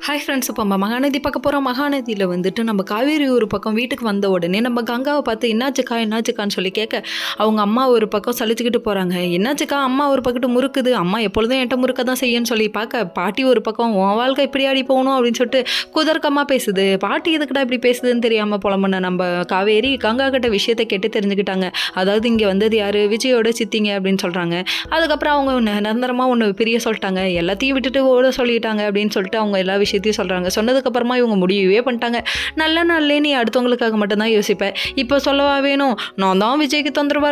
Hi friends, இப்போ நம்ம மகாநதி பார்க்க போகிறோம். மகாநதியில் வந்துட்டு நம்ம காவேரி ஒரு பக்கம் வீட்டுக்கு வந்த உடனே நம்ம கங்காவை பார்த்து என்னாச்சுக்கான்னு சொல்லி கேட்க, அவங்க அம்மா ஒரு பக்கம் சலிச்சுக்கிட்டு போகிறாங்க. என்னாச்சுக்கா, அம்மா ஒரு பக்கத்து முறுக்குது, அம்மா எப்பொழுதும் என்கிட்ட முறுக்க தான் செய்யன்னு சொல்லி பார்க்க, பாட்டி ஒரு பக்கம் உன் வாழ்க்கை இப்படி ஆடி போகணும் அப்படின்னு சொல்லிட்டு குதர்க்கமாக பேசுது. பாட்டி எதுக்கிட்ட இப்படி பேசுதுன்னு தெரியாமல் புலம்புன நம்ம காவேரி கங்கா கிட்ட விஷயத்தை கேட்டு தெரிஞ்சுக்கிட்டாங்க. அதாவது இங்கே வந்தது யார், விஜயோட சித்திங்க அப்படின்னு சொல்கிறாங்க. அதுக்கப்புறம் அவங்க நிரந்தரமாக ஒன்று பிரிய சொல்லிட்டாங்க, எல்லாத்தையும் விட்டுட்டு ஓட சொல்லிட்டாங்க அப்படின்னு சொல்லிட்டு அவங்க எல்லா விஷயத்தையும் சொல்கிறாங்க. சொன்னதுக்கப்புறமா இவங்க முடியவே பண்ணிட்டாங்க, நல்ல நாள்லே நீ அடுத்தவங்களுக்காக மட்டும்தான் யோசிப்பேன், இப்போ சொல்லவா வேணும், நான் தான் விஜய்க்கு தொந்தரவாக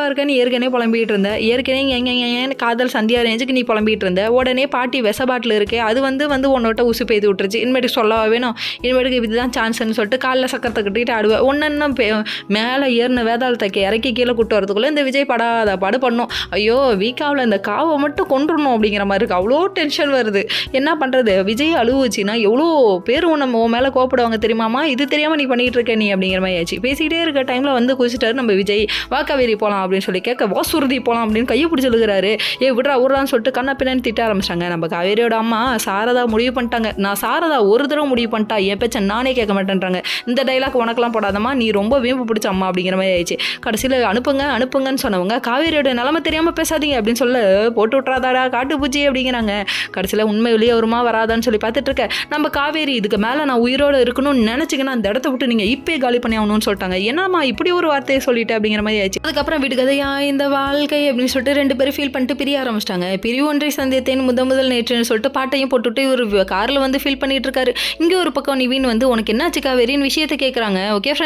இருக்கேன்னு ஏற்கனவே புலம்பிகிட்டு இருந்தேன். ஏற்கனவே காதல் சந்தியா ரேஞ்சுக்கு நீ புலம்பிகிட்டு இருந்த உடனே பாட்டி விச பாட்டில் இருக்கே, அது வந்து உன்னோட்ட உசு பெய்து விட்டுருச்சு, இனிமேட்டு சொல்லவா வேணும், இனிமேட்டுக்கு இதுதான் சான்ஸ்ன்னு சொல்லிட்டு காலில் சக்கரத்தை கட்டிக்கிட்டு ஆடுவேன். ஒன்று மேலே ஏறின வேதாளத்தை இறக்கி கீழே கூட்டு வரதுக்குள்ளே இந்த விஜய் பாடு பண்ணும். ஐயோ வீக்காவில் இந்த காவை மட்டும் கொண்டுடணும் அப்படிங்கிற மாதிரி இருக்குது. அவ்வளோ டென்ஷன் வருது. என்ன பண்ணுறது, விஜய் அழுவுச்சுன்னா எவ்வளோ பேர் உன் மேலே கோப்படுவாங்க தெரியுமாமா, இது தெரியாமல் நீ பண்ணிகிட்டு இருக்க நீ அப்படிங்கிற மாதிரி ஆச்சு. பேசிக்கிட்டே இருக்க டைமில் வந்து குதிச்சிட்டாரு நம்ம விஜய். வா காவேரி போகலாம் அப்படின்னு சொல்லி கேட்க, வா சுருதி போகலாம் அப்படின்னு கையை பிடிச்சி எழுதுறாரு. விட்றான்னு சொல்லிட்டு கண்ணா பின்னான்னு திட்ட ஆரம்பிச்சிட்டாங்க. நம்ம காவேரியோட அம்மா சாரதா முடிவு பண்ணிட்டாங்க, நான் சாரதா ஒரு தடவை முடிவு பண்ணிட்டா என் பேச்ச நானே கேட்க மாட்டேன்றாங்க, இந்த டைலாக் உனக்கெல்லாம் போடாதம்மா, நீ ரொம்ப வீம்பு பிடிச்ச அம்மா அப்படிங்கிற மாதிரி ஆயிடுச்சு. கடைசியில் அனுப்புங்கன்னு சொன்னவங்க, காவேரியோட நிலைமை தெரியாமல் பேசாதீங்க அப்படின்னு சொல்ல, போட்டு விட்றாதாடா காட்டு பூச்சி அப்படிங்கிறாங்க. கடைசியில் உண்மை வெளியே வருமா வராதான்னு சொல்லி பார்த்துட்டு இருக்க நம்ம காவேரி, இதுக்கு மேலே நான் உயிரோடு இருக்கணும்னு நினச்சிங்கன்னா அந்த இடத்த விட்டு நீங்கள் இப்பே காலி பண்ணி ஆகணும்னு சொல்லிட்டாங்க. என்னம்மா இப்படி ஒரு வார்த்தையை சொல்லிட்டு அப்படிங்கிற மாதிரி ஆயிடுச்சு. அதுக்கப்புறம் விடுகதையா இந்த வாழ்க்கை அப்படின்னு சொல்லிட்டு 2 பேரும் ஃபீல் பண்ணிட்டு பிரிய ஆரம்பிச்சிட்டாங்க. பிரிவு ஒன்றை சந்தித்தேன் முதல் நேற்றுன்னு சொல்லிட்டு பாட்டையும் போட்டுட்டு ஒரு காரில் வந்து ஃபீல் பண்ணிட்டு இருக்காரு. இங்கே ஒரு பக்கம் நிவின் வந்து உனக்கு என்னாச்சு காவேரின்னு விஷயத்தை கேட்குறாங்க. Okay friends.